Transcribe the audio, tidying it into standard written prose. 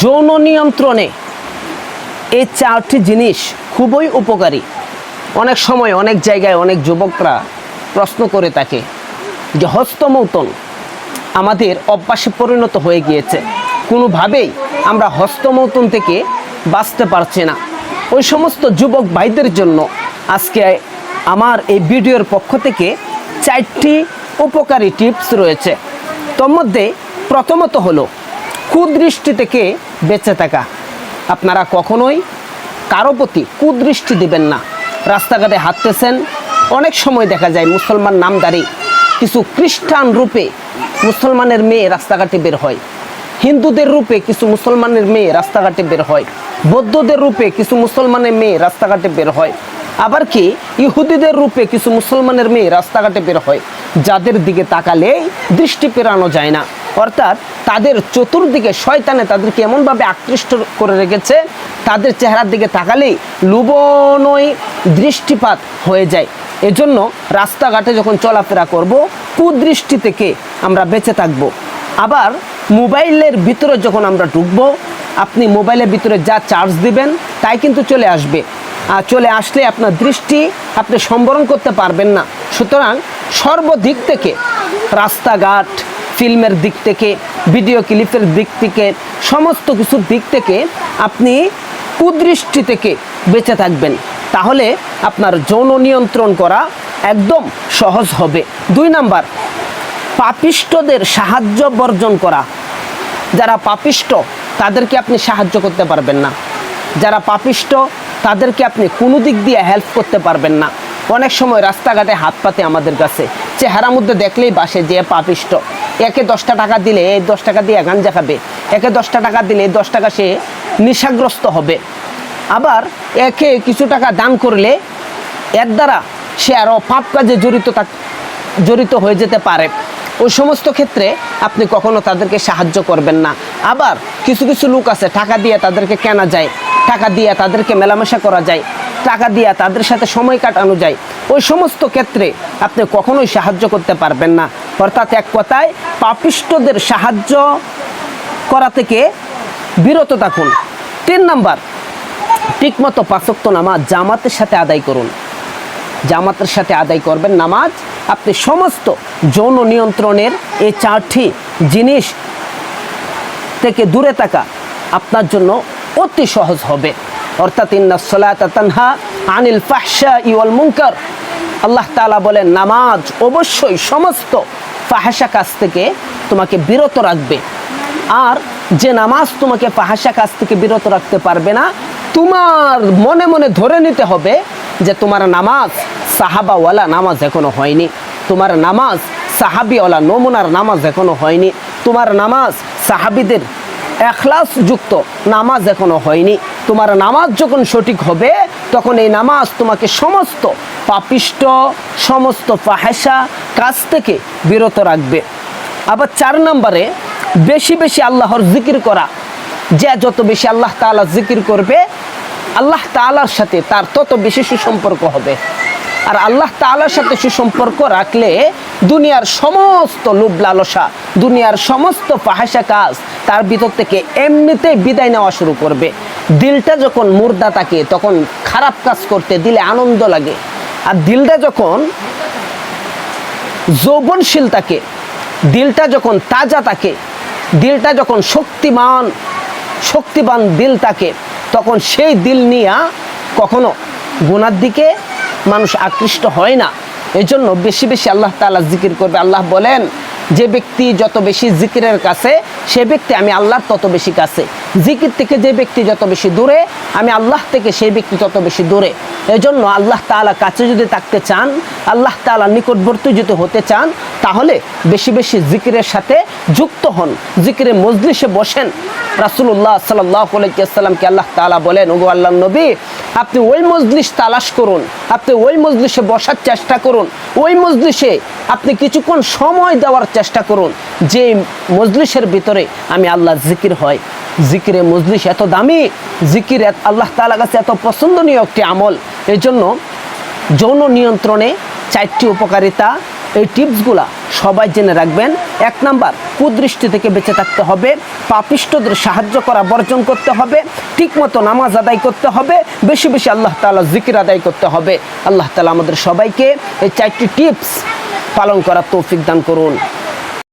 যৌন নিয়ন্ত্রণে এই চারটি জিনিস খুবই উপকারী। অনেক সময় অনেক জায়গায় অনেক যুবকরা প্রশ্ন করে থাকে যে হস্তমৈথুন আমাদের অভ্যাসে পরিণত হয়ে গিয়েছে, কোনোভাবেই আমরা হস্তমৈথুন থেকে বাঁচতে পারছি না। ওই সমস্ত যুবক ভাইদের জন্য আজকে আমার এই ভিডিওর পক্ষ থেকে 4টি উপকারী টিপস রয়েছে। তোর মধ্যে প্রথমত হলো কুদৃষ্টি থেকে বেঁচে থাকা। আপনারা কখনোই কারো প্রতি কুদৃষ্টি দিবেন না। রাস্তাঘাটে হাঁটতেছেন, অনেক সময় দেখা যায় মুসলমান নামধারী কিছু খ্রিস্টান রূপে মুসলমানের মেয়ে রাস্তাঘাটে বের হয়, হিন্দুদের রূপে কিছু মুসলমানের মেয়ে রাস্তাঘাটে বের হয়, বৌদ্ধদের রূপে কিছু মুসলমানের মেয়ে রাস্তাঘাটে বের হয়, আবার কি ইহুদিদের রূপে কিছু মুসলমানের মেয়ে রাস্তাঘাটে বের হয়, যাদের দিকে তাকালেই দৃষ্টি ফেরানো যায় না। অর্থাৎ তাদের চতুর্দিকে শয়তানে তাদেরকে এমনভাবে আকৃষ্ট করে রেখেছে, তাদের চেহারার দিকে তাকালেই লোভনীয় দৃষ্টিপাত হয়ে যায়। এজন্য রাস্তাঘাটে যখন চলাফেরা করব, কুদৃষ্টি থেকে আমরা বেঁচে থাকব। আবার মোবাইলের ভিতরে যখন আমরা ঢুকবো, আপনি মোবাইলের ভিতরে যা চার্জ দিবেন তাই কিন্তু চলে আসবে, আর চলে আসলে আপনার দৃষ্টি আপনি সম্বরণ করতে পারবেন না। সুতরাং সর্বদিক থেকে, রাস্তাঘাট, ফিল্মের দিক থেকে, ভিডিও ক্লিপের দিক থেকে, সমস্ত কিছুর দিক থেকে আপনি কুদৃষ্টি থেকে বেঁচে থাকবেন। তাহলে আপনার যৌন নিয়ন্ত্রণ করা একদম সহজ হবে। 2 নাম্বার, পাপিষ্টদের সাহায্য বর্জন করা। যারা পাপিষ্ট তাদেরকে আপনি সাহায্য করতে পারবেন না, যারা পাপিষ্ট তাদেরকে আপনি কোনো দিক দিয়ে হেল্প করতে পারবেন না। অনেক সময় রাস্তাঘাটে হাত পাতে আমাদের কাছে, চেহারার মধ্যে দেখলেই বাসে যে পাপিষ্ট। একে 10টা টাকা দিলে এই 10 টাকা দিয়ে গাঞ্জা খাবে, একে 10টা টাকা দিলে 10 টাকা সে নেশাগ্রস্ত হবে। আবার একে কিছু টাকা দান করলে এর দ্বারা সে আরও পাপ কাজে জড়িত হয়ে যেতে পারে। ওই সমস্ত ক্ষেত্রে আপনি কখনো তাদেরকে সাহায্য করবেন না। আবার কিছু কিছু লোক আছে, টাকা দিয়ে তাদেরকে কেনা যায়, টাকা দিয়ে তাদেরকে মেলামেশা করা যায়, টাকা দিয়ে তাদের সাথে সময় কাটানো যায়। ওই সমস্ত ক্ষেত্রে আপনি কখনোই সাহায্য করতে পারবেন না। অর্থাৎ এক কথায় পাপিষ্টদের সাহায্য করা থেকে বিরত থাকুন। 3 নাম্বার, ঠিকমতো 5 ওয়াক্ত নামাজ জামাতের সাথে আদায় করুন। জামাতের সাথে আদায় করবেন নামাজ, আপনি সমস্ত যৌন নিয়ন্ত্রণের এই 4টি জিনিস থেকে দূরে থাকা আপনার জন্য অতি সহজ হবে। অর্থাৎ ইন্নাস সালাতা তানহা আনিল ফাহশাই ওয়াল মুনকার। আল্লাহ তাআলা বলেন নামাজ অবশ্যই সমস্ত ফাহশা কাজ থেকে তোমাকে বিরত রাখবে। আর যে নামাজ তোমাকে ফাহশা কাজ থেকে বিরত রাখতে পারবে না, তোমার মনে মনে ধরে নিতে হবে যে তোমার নামাজ সাহাবাওয়ালা নামাজ এখনো হয়নি, তোমার নামাজ সাহাবিওয়ালা নমুনার নামাজ এখনো হয়নি, তোমার নামাজ সাহাবিদের এখলাস যুক্ত নামাজ এখনো হয়নি। তোমার নামাজ যখন সঠিক হবে, তখন এই নামাজ তোমাকে সমস্ত পাপিষ্ট, সমস্ত ফাহেসা কাজ থেকে বিরত রাখবে। আবার 4 নম্বরে, বেশি বেশি আল্লাহর জিকির করা। যে যত বেশি আল্লাহ তাআলা জিকির করবে, আল্লাহ তাআলার সাথে তার তত বেশি সুসম্পর্ক হবে। আর আল্লাহ তাআলার সাথে সুসম্পর্ক রাখলে দুনিয়ার সমস্ত লোভ লালসা, দুনিয়ার সমস্ত ফাহেসা কাজ তার ভিতর থেকে এমনিতেই বিদায় নেওয়া শুরু করবে। দিলটা যখন মুর্দা থাকে, তখন খারাপ কাজ করতে দিলে আনন্দ লাগে। আর দিলটা যখন যৌবনশীল থাকে, দিলটা যখন তাজা থাকে, দিলটা যখন শক্তিবান দিল থাকে, তখন সেই দিল নিয়ে কখনো গুনার দিকে মানুষ আকৃষ্ট হয় না। এই জন্য বেশি বেশি আল্লাহ তাআলা জিকির করবে। আল্লাহ বলেন, যে ব্যক্তি যত বেশি জিকিরের কাছে, সে ব্যক্তি আমি আল্লাহর তত বেশি কাছে। জিকির থেকে যে ব্যক্তি যত বেশি দূরে, আমি আল্লাহ থেকে সেই ব্যক্তি তত বেশি দূরে। এই জন্য আল্লাহ তাআলা কাছে যদি থাকতে চান, আল্লাহ তাআলা নিকটবর্তী যদি হতে চান, তাহলে বেশি বেশি জিকিরের সাথে যুক্ত হন, জিকিরে মজলিসে বসেন। রাসূলুল্লাহ সাল্লাল্লাহু আলাইহি ওয়াসাল্লামকে আল্লাহ তাআলা বলেন, ওগো আল্লাহর নবী, আপনি ওই মজলিস তালাশ করুন, আপনি ওই মজলিসে বসার চেষ্টা করুন, ওই মজলিসে আপনি কিছুক্ষণ সময় দেওয়ার চেষ্টা করুন, যে মজলিসের ভিতরে আমি আল্লাহ জিকির হয়। জিকিরে মজলিস এত দামি, জিকির আল্লাহ তাআলার কাছে এত পছন্দনীয় একটি আমল। এই জন্য যৌন নিয়ন্ত্রণে 4টি উপকারিতা এই টিপসগুলা সবাই জেনে রাখবেন। 1 নাম্বার, কুদৃষ্টি থেকে বেঁচে থাকতে হবে, পাপিষ্ঠদের সাহায্য করা বর্জন করতে হবে, ঠিকমতো নামাজ আদায় করতে হবে, বেশি বেশি আল্লাহ তাআলা জিকির আদায় করতে হবে। আল্লাহ তাআলা আমাদের সবাইকে এই 4টি টিপস পালন করার তৌফিক দান করুন।